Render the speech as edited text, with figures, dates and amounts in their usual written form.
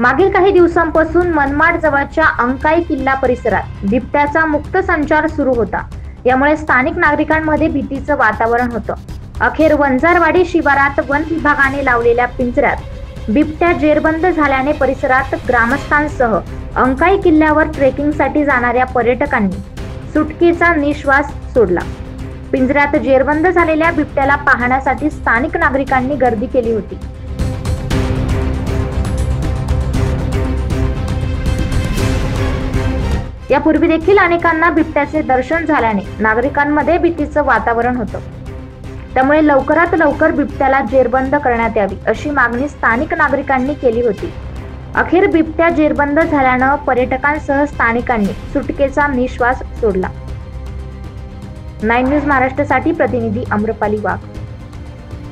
मागील काही दिवसांपासून मनमाड जवळच्या अंकाई किल्ला परिसरात बिबट्याचा मुक्त संचार सुरू होता। यामुळे स्थानिक नागरिकांमध्ये भीतीचं वातावरण होतं। अखेर वंजारवाडी शिवारात वन विभागाने लावलेल्या पिंजऱ्यात बिबट्या जेरबंद झाल्याने परिसरात ग्रामस्थांसह अंकाई किल्ल्यावर ट्रेकिंगसाठी जाणाऱ्या पर्यटकांनी सुटकेचा निश्वास सोडला। पिंजऱ्यात जेरबंद झालेल्या बिबट्याला पाहण्यासाठी स्थानिक नागरिकांनी गर्दी केली होती। यापूर्वी देखील अनेकांना बिबट्याचे दर्शन झाल्याने नागरिकांमध्ये भीतीचं वातावरण होतं। त्यामुळे लवकरात लवकर बिबट्याला जेरबंद करण्यात यावी अशी मागणी स्थानिक नागरिकांनी केली होती। अखेर बिबट्या जेरबंद झाल्यानं पर्यटकांसह स्थानिकांनी सुटकेचा निश्वास सोडला। 9 न्यूज महाराष्ट्रासाठी प्रतिनिधी अम्रपाली वाघ।